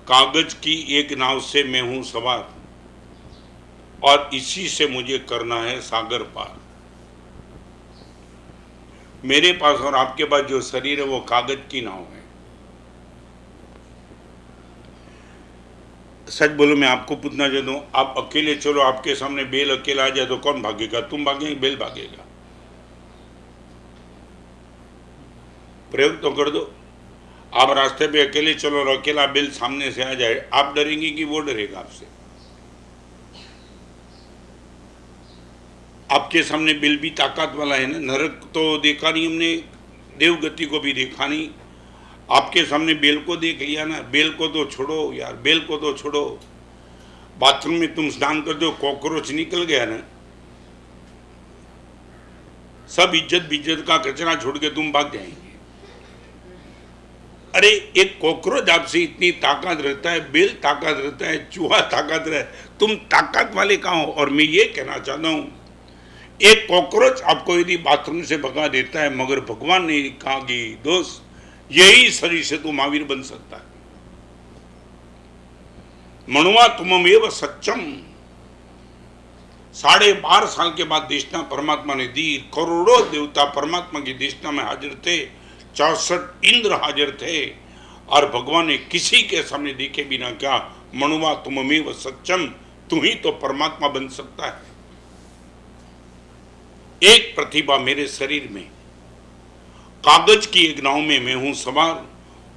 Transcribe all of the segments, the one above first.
कागज की एक नाव से मैं हूं सवार और इसी से मुझे करना है सागर पार। मेरे पास और आपके पास जो शरीर है वो कागज की नाव है। सच बोलो, मैं आपको पूछना चाहता हूं, आप अकेले चलो, आपके सामने बेल अकेला आ जाए तो कौन भागेगा? तुम भागेंगे, बेल भागेगा? प्रयोग तो कर दो। आप रास्ते पे अकेले चलो और अकेला बेल सामने से आ जाए, आप डरेंगे कि वो डरेगा आपसे? आपके सामने बेल भी ताकत वाला है ना। नरक तो देखा नहीं हमने, देवगति को भी देखा नहीं। आपके सामने बेल को देख लिया ना। बेल को तो छोड़ो यार, बेल को तो छोड़ो। बाथरूम में तुम स्नान कर दो, कॉकरोच निकल गया ना, सब इज्जत बिज्जत का कचरा छोड़ के तुम भाग जाएंगे। अरे एक कॉकरोच आपसे इतनी ताकत रहता है, बेल ताकत रहता है, चूहा ताकत रहे, तुम ताकत वाले कहाँ हो? और मैं ये कहना चाहता हूं, एक कॉकरोच आपको यदि बाथरूम से भगा देता है, मगर भगवान ने कहा कि दोस्त, यही शरीर से तू महावीर बन सकता है। मनुआ तुममेव सच्चम। 12.5 साल के बाद देशना परमात्मा ने दी। करोड़ों देवता परमात्मा की देशना में हाजिर थे, 64 इंद्र हाजिर थे, और भगवान ने किसी के सामने देखे बिना क्या, मनुआ तुममेव सच्चम, तू ही तो परमात्मा बन सकता है। एक प्रतिभा मेरे शरीर में, कागज की एक नाव में मैं हूं सवार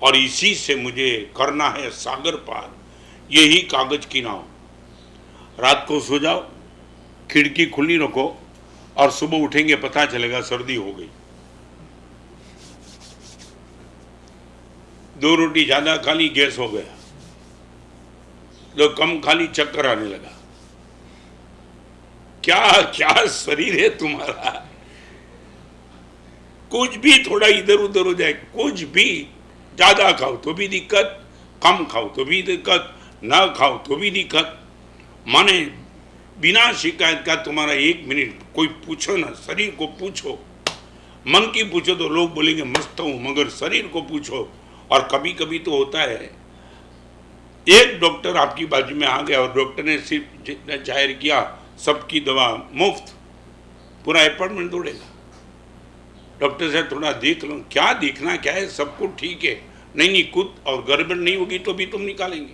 और इसी से मुझे करना है सागर पार। यही कागज की नाव। रात को सो जाओ, खिड़की खुली रखो, और सुबह उठेंगे पता चलेगा सर्दी हो गई। 2 रोटी ज्यादा खा ली, गैस हो गया। जो कम खा ली, चक्कर आने लगा। क्या क्या शरीर है तुम्हारा। कुछ भी थोड़ा इधर उधर हो जाए, कुछ भी, ज्यादा खाओ तो भी दिक्कत, कम खाओ तो भी दिक्कत, ना खाओ तो भी दिक्कत। माने बिना शिकायत का तुम्हारा 1 मिनट कोई पूछो ना, शरीर को पूछो। मन की पूछो तो लोग बोलेंगे मस्त हूं, मगर शरीर को पूछो। और कभी कभी तो होता है, एक डॉक्टर आपकी बाजू में आ गया और डॉक्टर ने सिर्फ जाहिर किया सबकी दवा मुफ्त, पूरा अपॉइंटमेंट तोड़ेगा। डॉक्टर साहब थोड़ा देख लो। क्या देखना, क्या है, सब कुछ ठीक है। नहीं नहीं, कुछ और गड़बड़ नहीं होगी तो भी तुम निकालेंगे।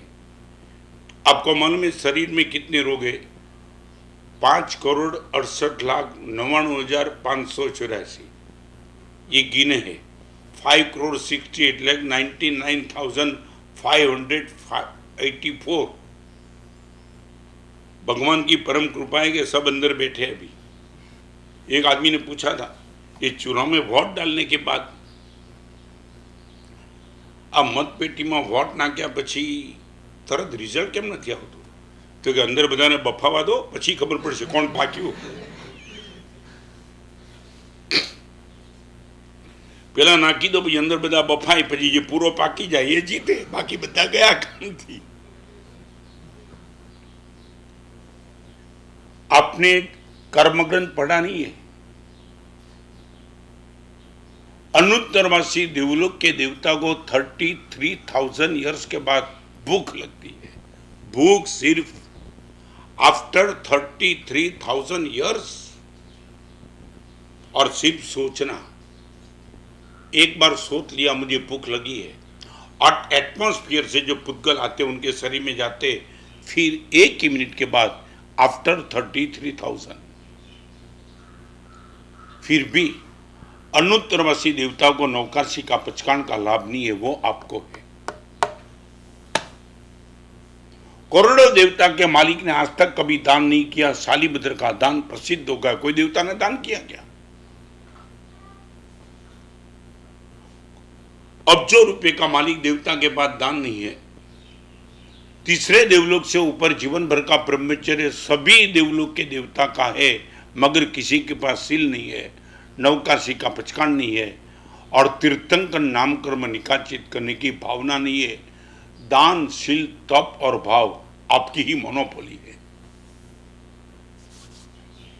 आपको मालूम है शरीर में कितने रोग है? 5,68,99,584 ये गिने हैं। 5,68,99,584। भगवान की परम कृपा है कि सब अंदर बैठे अभी। एक आदमी ने पूछा था, ये चुनाव में वोट डालने के बाद आ मतपेटी में वोट नाख्या પછી તરત રિઝલ્ટ કેમ નથી આવતું? તો કે અંદર બધાને બફાવા દો, પછી ખબર પડશે કોણ પાક્યું। પેલા નાખી દો, પછી અંદર બધા બફાય, પછી જે પૂરો પાકી જાય એ જીતે, બાકી બધા ગયા કામથી। आपने कर्मग्रंथ पढ़ा नहीं है? अनुत्तरवासी देवलोक के देवता को 33,000 ईयर्स के बाद भूख लगती है। भूख सिर्फ आफ्टर 33,000 ईयर्स। और सिर्फ सोचना, एक बार सोच लिया मुझे भूख लगी है, और एटमॉस्फेयर से जो पुद्गल आते उनके शरीर में जाते, फिर 1 ही मिनट के बाद आफ्टर 33,000, फिर भी अनुत्तरवासी देवता को नौकाशी का पचकान का लाभ नहीं है, वो आपको है। करोड़ों देवता के मालिक ने आज तक कभी दान नहीं किया। शालिभद्र का दान प्रसिद्ध हो गया, कोई देवता ने दान किया क्या? अब्जों रुपए का मालिक देवता के पास दान नहीं है। तीसरे देवलोक से ऊपर जीवन भर का ब्रह्मचर्य सभी देवलोक के देवता का है, मगर किसी के पास सील नहीं है, नवकाशी का पचकान नहीं है, और तीर्थंकर नाम कर्म निकाचित करने की भावना नहीं है। दान, शील, तप और भाव आपकी ही मोनोपोली है।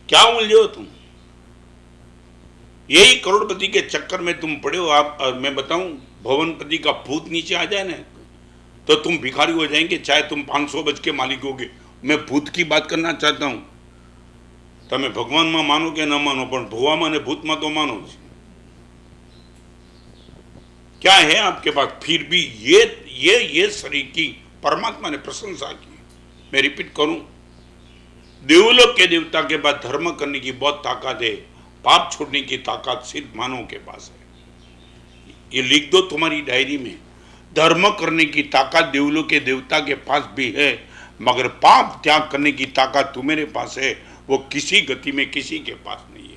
क्या उलझे हो तुम? यही करोड़पति के चक्कर में तुम पड़े हो। आप मैं बताऊं, भवनपति का भूत नीचे आ जाए ना, तो तुम भिखारी हो जाएंगे, चाहे तुम 500 गज के मालिक होगे। मैं भूत की बात करना चाहता हूं, તમે ભગવાનમાં માનો કે ન માનો, પણ ભોવામાં ને ભૂતમાં તો માનો જ। क्या है आपके पास, फिर भी ये शरीर की परमात्मा ने प्रशंसा की। मैं रिपीट करूं, देवलोक के देवता के पास धर्म करने की बहुत ताकत है, पाप छोड़ने की ताकत सिर्फ मानव के पास है। ये लिख दो तुम्हारी डायरी में, धर्म करने की ताकत देवलोक के देवता के पास भी है, मगर पाप त्याग करने की ताकत तुम्हारे पास है, वो किसी गति में किसी के पास नहीं है।